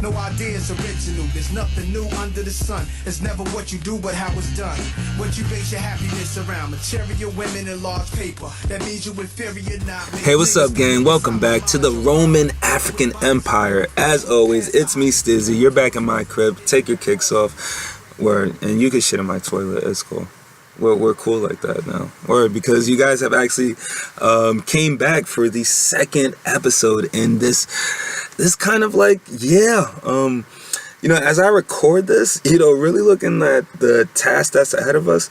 No idea is original. There's nothing new under the sun. It's never what you do, but how it's done. What you base your happiness around. Material women and large paper. That means you inferior, not. Hey, what's up, gang? Welcome back to the Roman African Empire. As always, it's me, Stizzy. You're back in my crib. Take your kicks off. Word. And you can shit in my toilet. It's cool. We're cool like that now. Or because you guys have actually came back for the second episode in this kind of like, you know, as I record this, you know, really looking at the task that's ahead of us,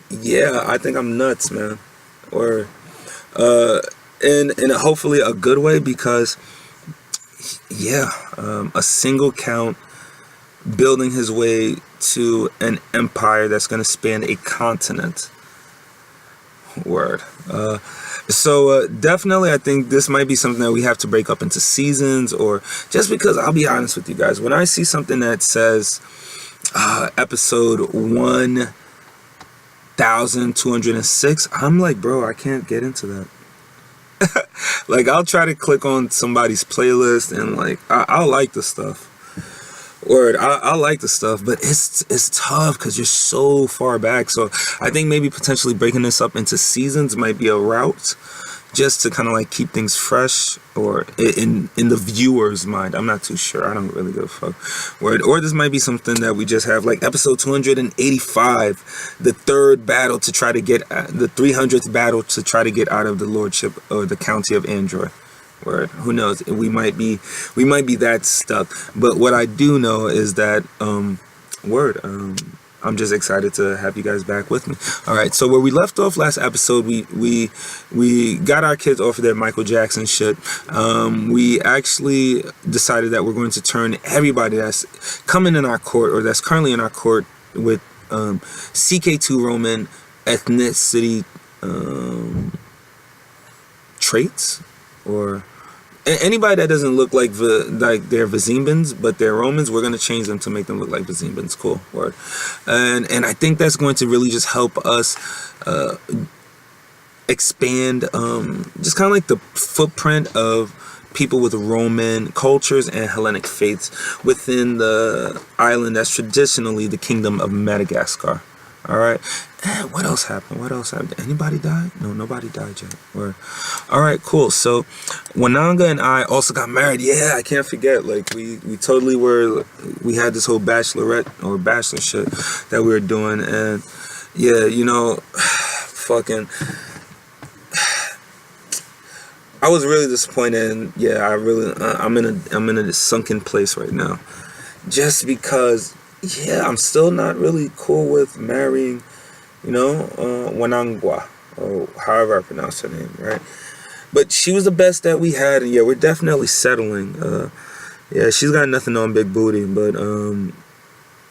yeah, I think I'm nuts, man. Or in hopefully a good way, because a single count building his way to an empire that's going to span a continent. Word. So definitely I think this might be something that we have to break up into seasons, or just because I'll be honest with you guys, when I see something that says episode 1206, I'm like, bro, I can't get into that. Like, I'll try to click on somebody's playlist and like I'll like the stuff. Word, I like the stuff, but it's tough because you're so far back. So I think maybe potentially breaking this up into seasons might be a route, just to kind of like keep things fresh, or in the viewer's mind. I'm not too sure. I don't really give a fuck. Word, or this might be something that we just have like episode 285, the third battle to try to get the 300th battle to try to get out of the lordship or the county of Android. Word. Who knows? We might be that stuck. But what I do know is that I'm just excited to have you guys back with me. All right. So where we left off last episode, we got our kids off of their Michael Jackson shit. We actually decided that we're going to turn everybody that's coming in our court, or that's currently in our court, with CK2 Roman ethnicity traits, or anybody that doesn't look like they're Vizimbians, but they're Romans, we're going to change them to make them look like Vizimbians. Cool. Word. And I think that's going to really just help us expand just kind of like the footprint of people with Roman cultures and Hellenic faiths within the island that's traditionally the kingdom of Madagascar. All right. And what else happened? Did anybody die? No, nobody died yet. All right, cool. So Wananga and I also got married. Yeah, I can't forget. Like we totally were. We had this whole bachelor shit that we were doing, and yeah, you know, fucking. I was really disappointed, and yeah, I'm in a sunken place right now, just because. Yeah, I'm still not really cool with marrying, you know, Wanangwa, or however I pronounce her name, right? But she was the best that we had, and yeah, we're definitely settling. Yeah, she's got nothing on Big Booty, but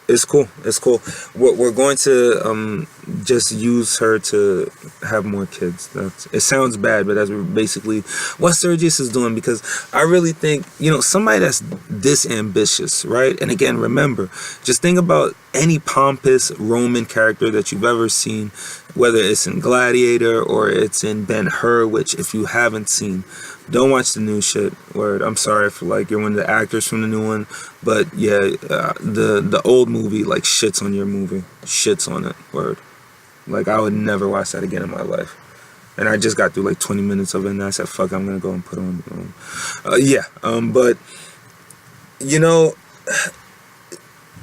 it's cool. It's cool. We're going to just use her to have more kids. It sounds bad, but that's basically what Sergius is doing, because I really think, you know, somebody that's this ambitious, right? And again, remember, just think about any pompous Roman character that you've ever seen, whether it's in Gladiator or it's in Ben-Hur, which if you haven't seen, don't watch the new shit. Word. I'm sorry for like you're one of the actors from the new one, but yeah, the old movie like shits on your movie, shits on it. Word. Like I would never watch that again in my life. And I just got through like 20 minutes of it, and I said, "Fuck, I'm gonna go and put on." But you know,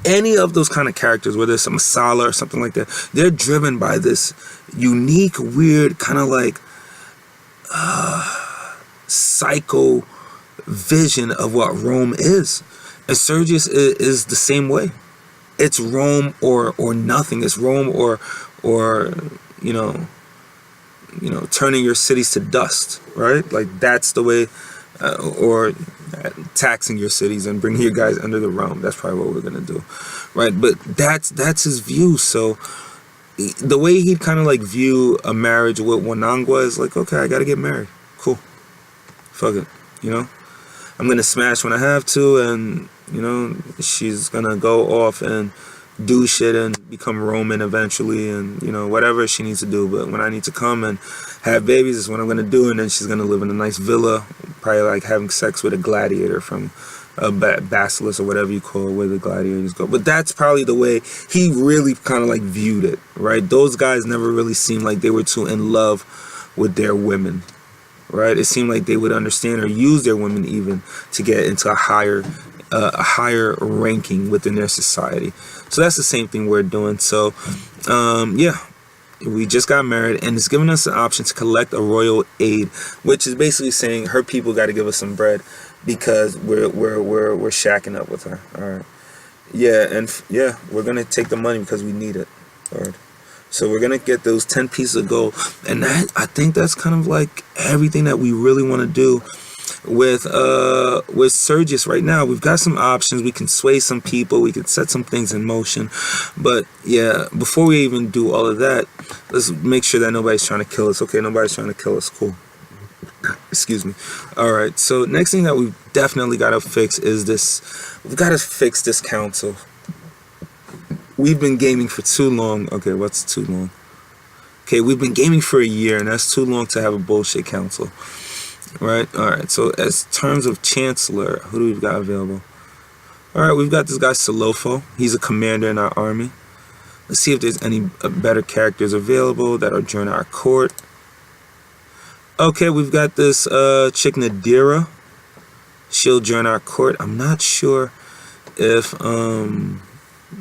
any of those kind of characters, whether it's a Masala or something like that, they're driven by this unique, weird kind of like psycho vision of what Rome is. And Sergius is the same way. It's Rome or nothing. It's Rome or you know turning your cities to dust, right? Like that's the way, or taxing your cities and bringing you guys under the realm. That's probably what we're gonna do, right? But that's his view. So the way he'd kind of like view a marriage with Wanangwa is like, okay, I gotta get married. Cool. Fuck it, you know, I'm gonna smash when I have to, and you know, she's gonna go off and do shit and become Roman eventually, and you know, whatever she needs to do. But when I need to come and have babies is what I'm gonna do, and then she's gonna live in a nice villa, probably like having sex with a gladiator from basilisk or whatever you call it, where the gladiators go. But that's probably the way he really kind of like viewed it, right? Those guys never really seemed like they were too in love with their women, right? It seemed like they would understand or use their women even to get into a higher ranking within their society. So that's the same thing we're doing. So yeah, we just got married, and it's giving us an option to collect a royal aid, which is basically saying her people got to give us some bread because we're shacking up with her. All right. Yeah, and yeah, we're gonna take the money because we need it. All right. So we're gonna get those 10 pieces of gold, and that, I think that's kind of like everything that we really want to do with Sergius right now. We've got some options. We can sway some people. We can set some things in motion. But yeah, before we even do all of that, let's make sure that nobody's trying to kill us. Okay, nobody's trying to kill us. Cool. Excuse me. All right. So next thing that we definitely got to fix is this. We've got to fix this council. We've been gaming for too long. Okay, what's too long? Okay, we've been gaming for a year, and that's too long to have a bullshit council. Right? Alright, so as terms of Chancellor, who do we've got available? Alright, we've got this guy Salofo. He's a commander in our army. Let's see if there's any better characters available that are joining our court. Okay, we've got this chick Nadira. She'll join our court. I'm not sure if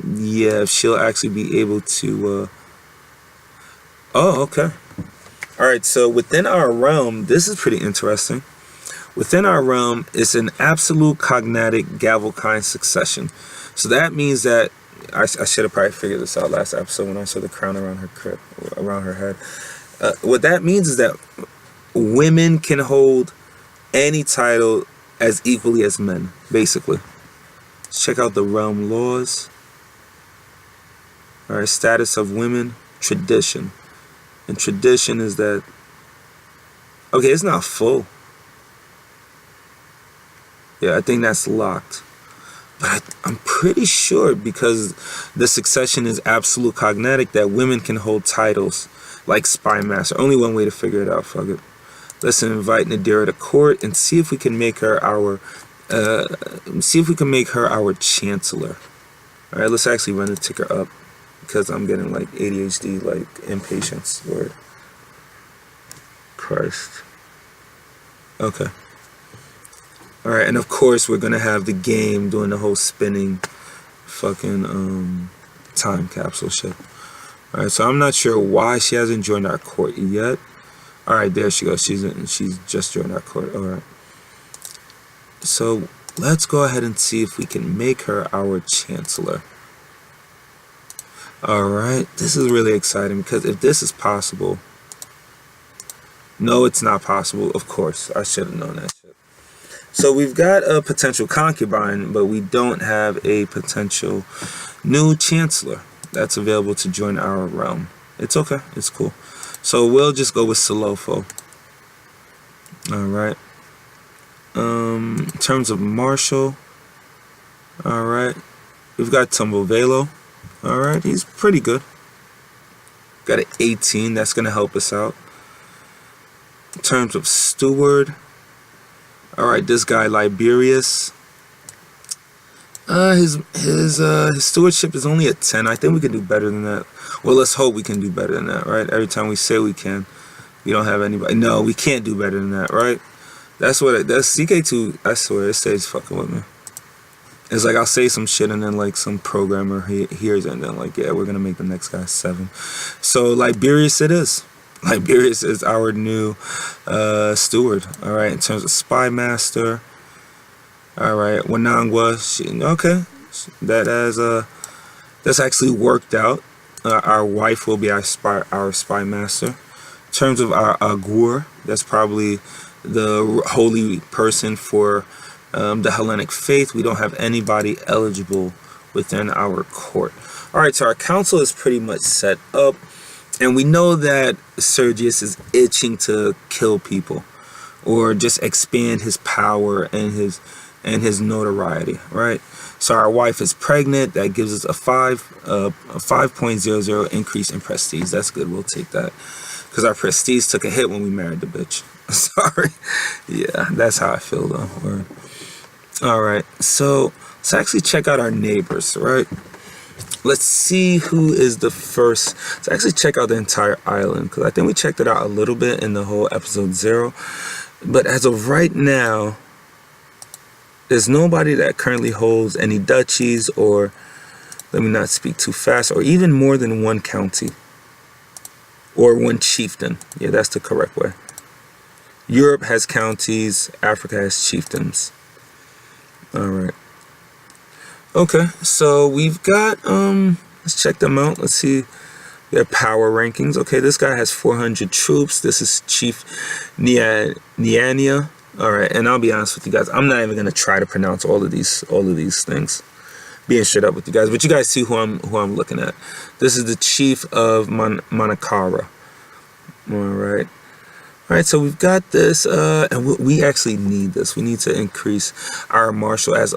if she'll actually be able to oh, okay. Alright, so within our realm, this is pretty interesting. Within our realm, it's an absolute cognatic Gavelkind succession. So that means that, I should have probably figured this out last episode when I saw the crown around her head. What that means is that women can hold any title as equally as men, basically. Let's check out the realm laws. Alright, status of women, tradition. And tradition is that, okay, it's not full. Yeah, I think that's locked. But I'm pretty sure, because the succession is absolute cognatic, that women can hold titles like Spy Master. Only one way to figure it out, fuck it. Let's invite Nadira to court and see if we can make her our chancellor. Alright, let's actually run the ticker up, because I'm getting like ADHD, like impatience. Lord Christ. Okay. Alright, and of course we're gonna have the game doing the whole spinning fucking time capsule shit. Alright, so I'm not sure why she hasn't joined our court yet. Alright, there she goes. She's just joined our court. Alright. So let's go ahead and see if we can make her our chancellor. Alright, this is really exciting, because if this is possible... No, it's not possible. Of course, I should have known that shit. So we've got a potential concubine, but we don't have a potential new chancellor that's available to join our realm. It's okay. It's cool. So we'll just go with Salofo. Alright. In terms of marshal, alright, we've got Tumbovelo. Alright, he's pretty good. Got an 18, that's gonna help us out. In terms of steward, alright, this guy Liberius, his stewardship is only a 10. I think we can do better than that. Well, let's hope we can do better than that, right? Every time we say we can, we don't have anybody. No, we can't do better than that, right? That's CK2. I swear, it stays fucking with me. It's like I'll say some shit and then like some programmer hears it and then like, yeah, we're gonna make the next guy 7. So Liberius it is. Liberius is our new steward. All right, in terms of spy master. All right, Wanangwa. Okay, that's actually worked out. Our wife will be our spy master. In terms of our Agur, that's probably the holy person for the Hellenic faith. We don't have anybody eligible within our court. All right, so our council is pretty much set up, and we know that Sergius is itching to kill people or just expand his power and his notoriety, right? So our wife is pregnant. That gives us a 5.00 increase in prestige. That's good. We'll take that, because our prestige took a hit when we married the bitch. Sorry. Yeah, that's how I feel though. All right, so let's actually check out our neighbors, right? Let's see who is the first. Let's actually check out the entire island, because I think we checked it out a little bit in the whole episode 0. But as of right now, there's nobody that currently holds any duchies, or let me not speak too fast, or even more than one county or one chieftain. Yeah, that's the correct way. Europe has counties, Africa has chieftains. All right. Okay, so we've got let's check them out. Let's see their power rankings. Okay, this guy has 400 troops. This is Chief Niania. All right, and I'll be honest with you guys, I'm not even gonna try to pronounce all of these things. Being straight up with you guys, but you guys see who I'm looking at. This is the chief of Manakara. All right. All right, so we've got this, and we actually need this. We need to increase our martial as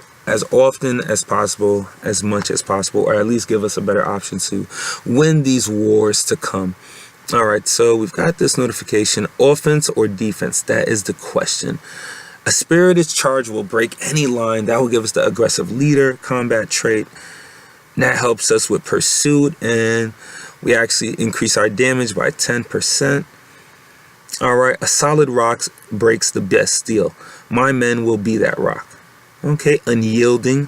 often as possible, as much as possible, or at least give us a better option to win these wars to come. All right, so we've got this notification: offense or defense? That is the question. A spirited charge will break any line. That will give us the aggressive leader combat trait. And that helps us with pursuit, and we actually increase our damage by 10%. All right, a solid rock breaks the best steel. My men will be that rock. Okay, unyielding.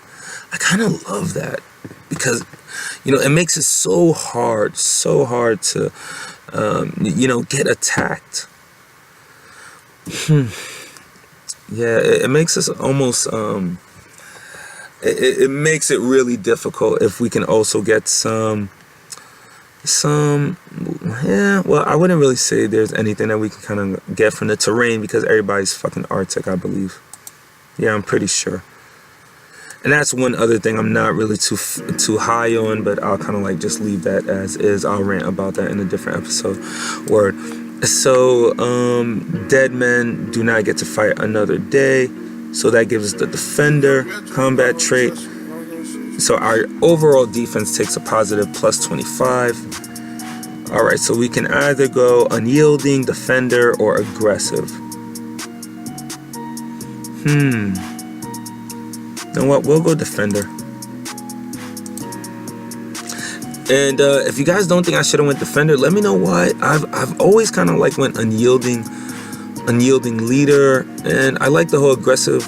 I kind of love that, because, you know, it makes it so hard to, you know, get attacked. Yeah, it makes us almost, it makes it really difficult if we can also get some, yeah, well, I wouldn't really say there's anything that we can kind of get from the terrain, because everybody's fucking Arctic, I believe. Yeah, I'm pretty sure. And that's one other thing I'm not really too high on, but I'll kind of like just leave that as is. I'll rant about that in a different episode. Word. So, dead men do not get to fight another day. So that gives us the defender combat trait. So our overall defense takes a positive +25. All right, so we can either go unyielding, defender, or aggressive. You know what? We'll go defender. And if you guys don't think I should have went defender, let me know why. I've always kind of like went unyielding leader, and I like the whole aggressive.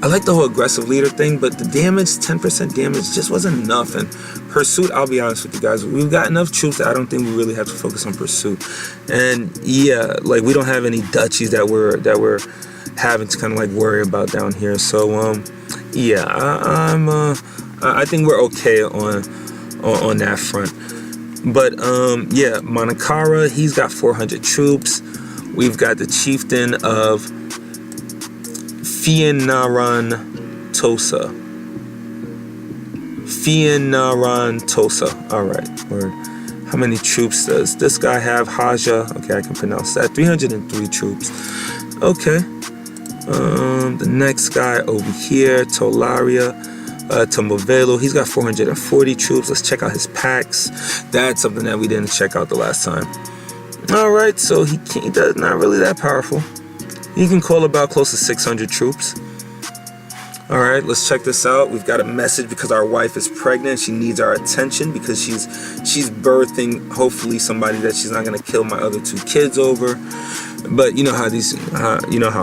I like the whole aggressive leader thing, but the damage, 10% damage, just wasn't enough. And pursuit, I'll be honest with you guys, we've got enough troops that I don't think we really have to focus on pursuit. And yeah, like we don't have any duchies that we're having to kind of like worry about down here. So yeah, I think we're okay on that front. But yeah, Manakara, he's got 400 troops. We've got the chieftain of Fianaran Tosa. All right, word. How many troops does this guy have? Haja. Okay, I can pronounce that. 303 troops. Okay. The next guy over here, Tolaria. Tomovelo, he's got 440 troops. Let's check out his packs. That's something that we didn't check out the last time. All right, so he does not really that powerful. He can call about close to 600 troops. All right, let's check this out. We've got a message because our wife is pregnant. She needs our attention because she's birthing, hopefully, somebody that she's not gonna kill my other 2 kids over. But you know how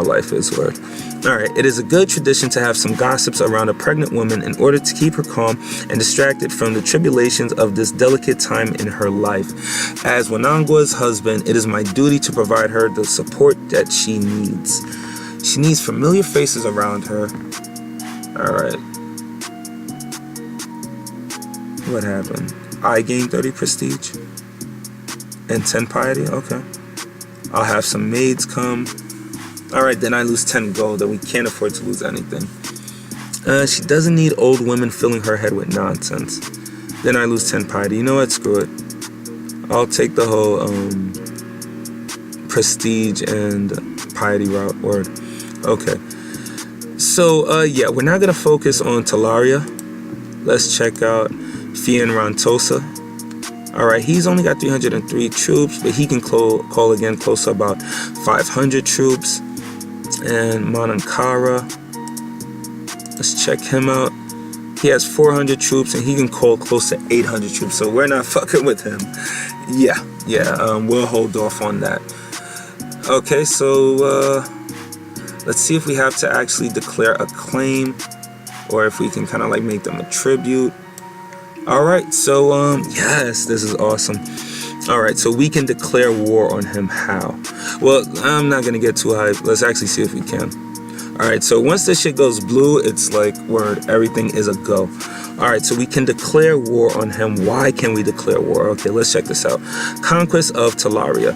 life is. Word. All right, it is a good tradition to have some gossips around a pregnant woman in order to keep her calm and distracted from the tribulations of this delicate time in her life. As Wanangwa's husband, it is my duty to provide her the support that she needs. She needs familiar faces around her. All right. What happened? I gained 30 prestige and 10 piety. Okay. I'll have some maids come. Alright, then I lose 10 gold, and we can't afford to lose anything. She doesn't need old women filling her head with nonsense. Then I lose 10 piety. You know what? Screw it. I'll take the whole prestige and piety route. Word. Okay. So, yeah, we're not going to focus on Talaria. Let's check out Fianran Tosa. Alright, he's only got 303 troops, but he can call again close to about 500 troops. And Manankara, Let's check him out. He has 400 troops and he can call close to 800 troops, so we're not fucking with him. Yeah, we'll hold off on that. Okay, so let's see if we have to actually declare a claim, or if we can kind of like make them a tribute. All right, so yes, this is awesome. All right, so we can declare war on him. How? Well, I'm not gonna get too hyped. Let's actually see if we can. All right, so once this shit goes blue, it's like, word, everything is a go. All right, so we can declare war on him. Why can we declare war? Okay, let's check this out. Conquest of Talaria.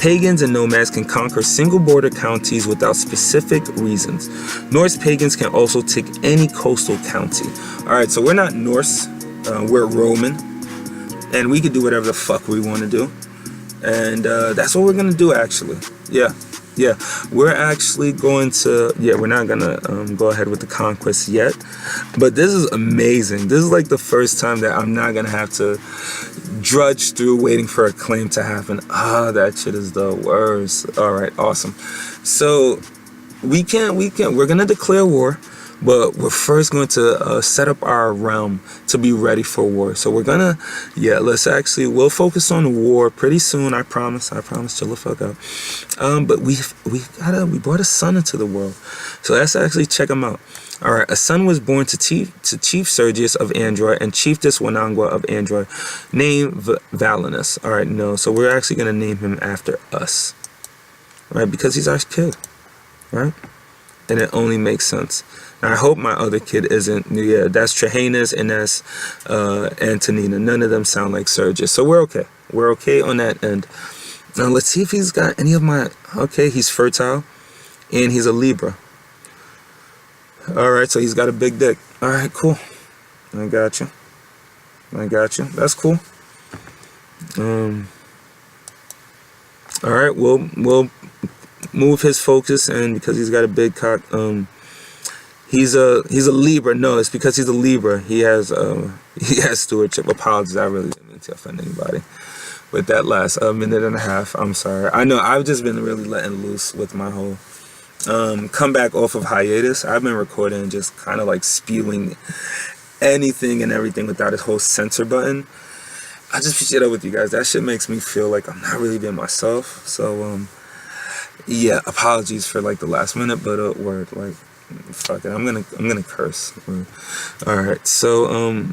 Pagans and nomads can conquer single border counties without specific reasons. Norse pagans can also take any coastal county. All right, so we're not Norse, we're Roman, and we can do whatever the fuck we want to do. And that's what we're gonna do, actually. Yeah, we're actually going to, we're not gonna go ahead with the conquest yet, but this is amazing. This is like the first time that I'm not gonna have to drudge through waiting for a claim to happen. That shit is the worst. All right, awesome. So we're gonna declare war, but we're first going to set up our realm to be ready for war. So we're gonna, we'll focus on war pretty soon. I promise, chill the fuck out. But we brought a son into the world. So let's actually check him out. All right, a son was born to Chief Sergius of Android and Chiefess Wanangwa of Android, named Valinus. All right, no, so we're actually gonna name him after us, right? Because he's our kid, right? And it only makes sense. I hope my other kid isn't. Yeah, that's Trajanus and that's Antonina. None of them sound like Sergius, so we're okay. We're okay on that end. Now let's see if he's got any of my. Okay, he's fertile, and he's a Libra. All right, so he's got a big dick. All right, cool. I got you. That's cool. All right, we'll move his focus, and because he's got a big cock, he's a Libra. No, it's because he's a Libra. He has stewardship. Apologies, I really didn't mean to offend anybody with that last minute and a half. I'm sorry. I know I've just been really letting loose with my whole comeback off of hiatus. I've been recording just kind of like spewing anything and everything without a whole censor button. I just pick it up with you guys. That shit makes me feel like I'm not really being myself. So yeah, apologies for like the last minute, but word, like, fuck it, I'm gonna curse. All right, so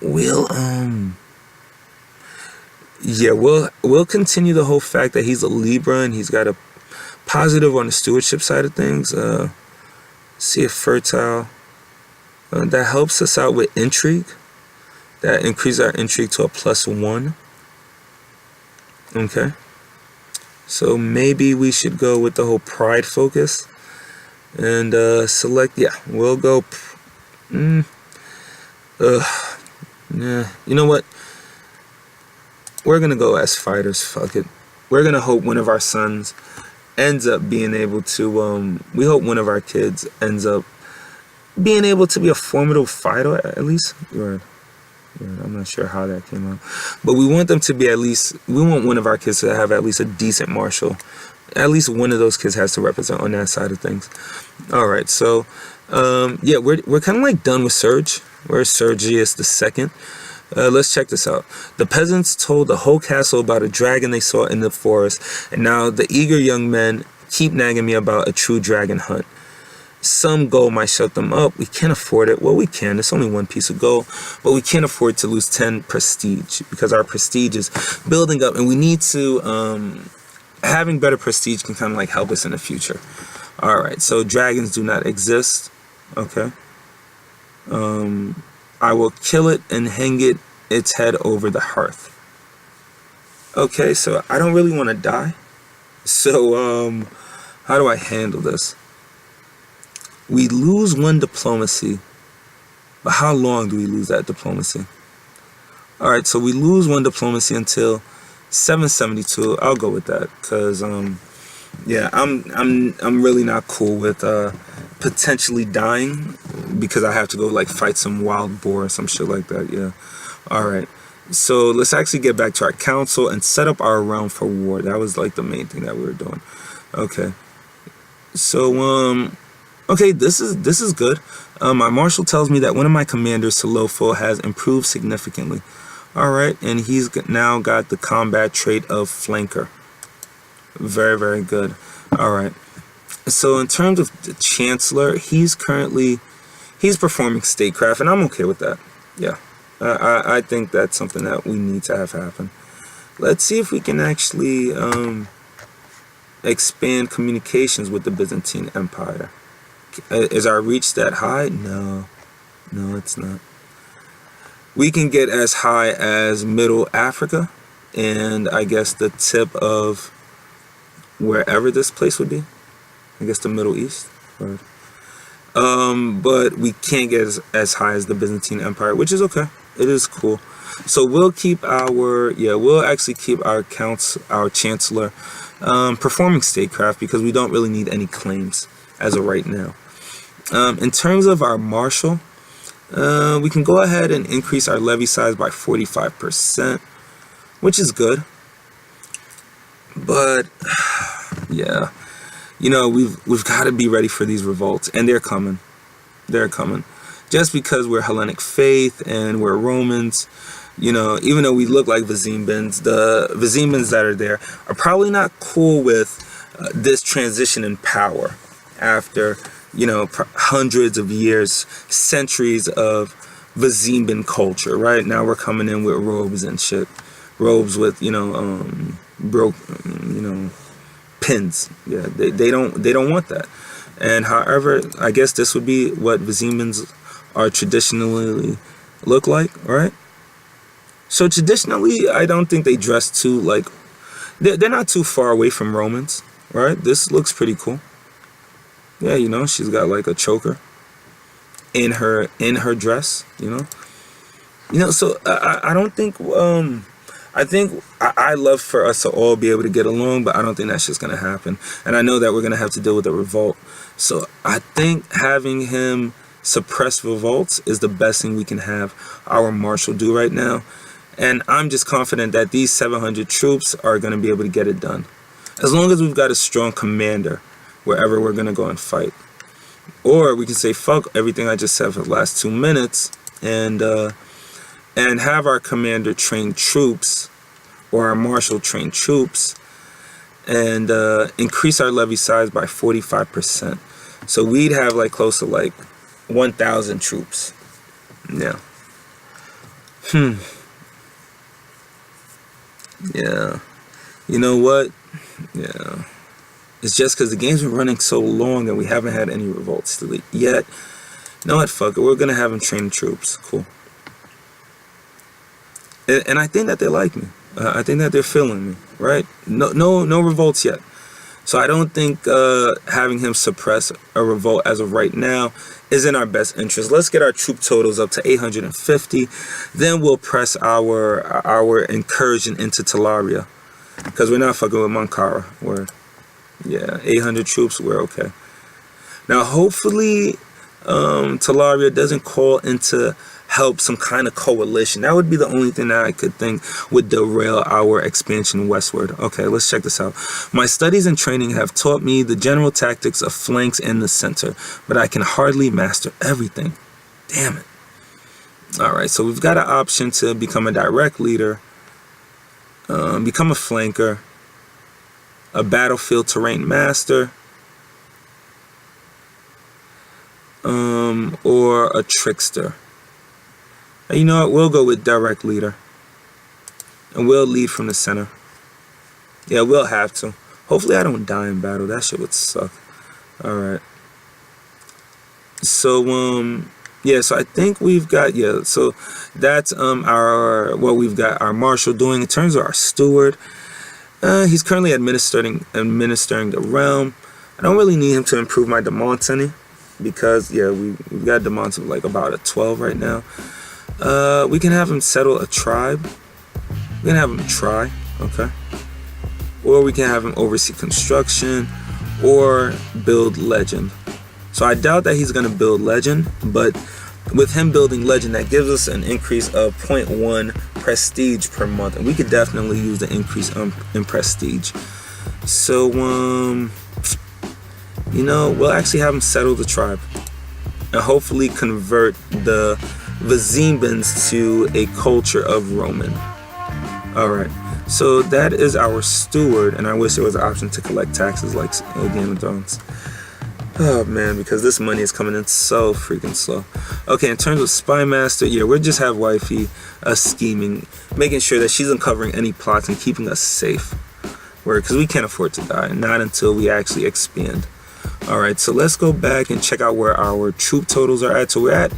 we'll continue the whole fact that he's a Libra and he's got a positive on the stewardship side of things. See if fertile, that helps us out with intrigue. That increases our intrigue to a +1. Okay, so maybe we should go with the whole pride focus and select. Yeah, we'll go. Yeah, you know what? We're gonna go as fighters. Fuck it. We're gonna hope one of our sons ends up being able to. We hope one of our kids ends up being able to be a formidable fighter at least. I'm not sure how that came out, but we want them to be at least. We want one of our kids to have at least a decent martial. At least one of those kids has to represent on that side of things. All right, so yeah, we're kind of like done with Serge. We're Sergius II. Let's check this out. The peasants told the whole castle about a dragon they saw in the forest, and now the eager young men keep nagging me about a true dragon hunt. Some gold might shut them up. We can't afford it. Well, we can. It's only one piece of gold, but we can't afford to lose 10 prestige because our prestige is building up, and we need to. Having better prestige can kind of like help us in the future. All right, so dragons do not exist. Okay. I will kill it and hang its head over the hearth. Okay, so I don't really want to die. So how do I handle this? We lose 1 diplomacy, but how long do we lose that diplomacy? All right, so we lose 1 diplomacy until 772. I'll go with that because yeah, I'm really not cool with potentially dying because I have to go like fight some wild boar or some shit like that. Yeah. All right, so let's actually get back to our council and set up our realm for war. That was like the main thing that we were doing. Okay, so Okay, this is good. My marshal tells me that one of my commanders, Solofo, has improved significantly. All right, and he's now got the combat trait of flanker. Very, very good. All right. So in terms of the Chancellor, he's performing statecraft, and I'm okay with that. Yeah, I think that's something that we need to have happen. Let's see if we can actually expand communications with the Byzantine Empire. Is our reach that high? No, it's not. We can get as high as Middle Africa, and I guess the tip of wherever this place would be. I guess the Middle East. Right. But we can't get as high as the Byzantine Empire, which is okay. It is cool. So we'll keep we'll actually keep our Chancellor performing statecraft, because we don't really need any claims as of right now. In terms of our marshal, we can go ahead and increase our levy size by 45%, which is good. But yeah, we've got to be ready for these revolts, and they're coming. Just because we're Hellenic faith and we're Romans, even though we look like Vizimbians, the Vizimbians that are there are probably not cool with this transition in power after hundreds of years, centuries of Vizimbian culture. Right now we're coming in with robes and shit, robes with pins. Yeah, they don't want that. And however, I guess this would be what Vizimbians are traditionally look like, right? So traditionally, I don't think they dress too they're not too far away from Romans, right? This looks pretty cool. Yeah, she's got like a choker in her dress, So I don't think I think I love for us to all be able to get along, but I don't think that's just gonna happen. And I know that we're gonna have to deal with a revolt. So I think having him suppress revolts is the best thing we can have our marshal do right now. And I'm just confident that these 700 troops are gonna be able to get it done, as long as we've got a strong commander wherever we're gonna go and fight. Or we can say fuck everything I just said for the last 2 minutes and have our commander train troops, or our marshal train troops, and increase our levy size by 45%. So we'd have close to 1,000 troops. Yeah. Yeah. You know what? Yeah. It's just because the game's been running so long that we haven't had any revolts yet. You know what? Fuck it. We're gonna have them train troops. Cool. And I think that they like me. I think that they're feeling me, right? No revolts yet. So I don't think having him suppress a revolt as of right now is in our best interest. Let's get our troop totals up to 850. Then we'll press our incursion into Talaria, because we're not fucking with Mankara. Yeah, 800 troops. We're okay. Now, hopefully, Talaria doesn't call into help some kind of coalition. That would be the only thing that I could think would derail our expansion westward. Okay, let's check this out. My studies and training have taught me the general tactics of flanks and the center, but I can hardly master everything. Damn it. Alright, so we've got an option to become a direct leader, become a flanker, a battlefield terrain master, or a trickster. And you know what? We'll go with direct leader. And we'll lead from the center. Yeah, we'll have to. Hopefully I don't die in battle. That shit would suck. Alright. So, yeah, so I think we've got, so that's what we've got our marshal doing. In terms of our steward, he's currently administering the realm. I don't really need him to improve my demands any, because, we've got demands of about a 12 right now. We can have him settle a tribe. We can have him try, okay? Or we can have him oversee construction or build legend. So I doubt that he's going to build legend, but with him building legend, that gives us an increase of 0.1 prestige per month, and we could definitely use the increase in prestige. So, you know, we'll actually have them settle the tribe and hopefully convert the Vizembans to a culture of Roman. Alright, so that is our steward, and I wish there was an option to collect taxes like Game of Thrones. Oh man, because this money is coming in so freaking slow. Okay, in terms of Spy Master, yeah, we'll just have Wifey scheming, making sure that she's uncovering any plots and keeping us safe. Because we can't afford to die, not until we actually expand. Alright, so let's go back and check out where our troop totals are at. So we're at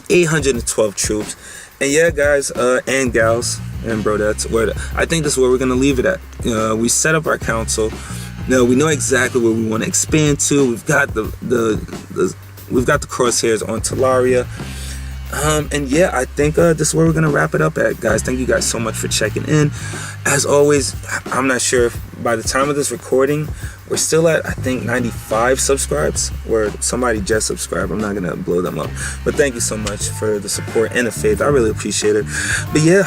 812 troops. And yeah, guys and gals and brodettes, I think this is where we're going to leave it at. We set up our council. Now we know exactly where we want to expand to. We've got we've got the crosshairs on Talaria. And yeah, I think this is where we're going to wrap it up at, guys. Thank you guys so much for checking in. As always, I'm not sure if by the time of this recording, we're still at, I think, 95 subscribes, or somebody just subscribed. I'm not going to blow them up. But thank you so much for the support and the faith. I really appreciate it. But yeah,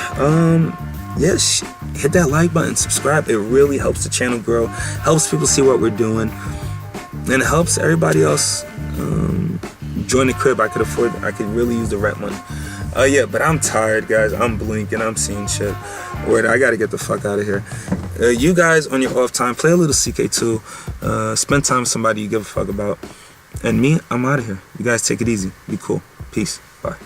hit that like button, subscribe. It really helps the channel grow, helps people see what we're doing, and it helps everybody else join the crib. I could really use the rent money. Yeah, but I'm tired, guys. I'm blinking. I'm seeing shit. Word, I gotta get the fuck out of here. You guys, on your off time, play a little CK2. Spend time with somebody you give a fuck about. And me, I'm out of here. You guys take it easy. Be cool. Peace. Bye.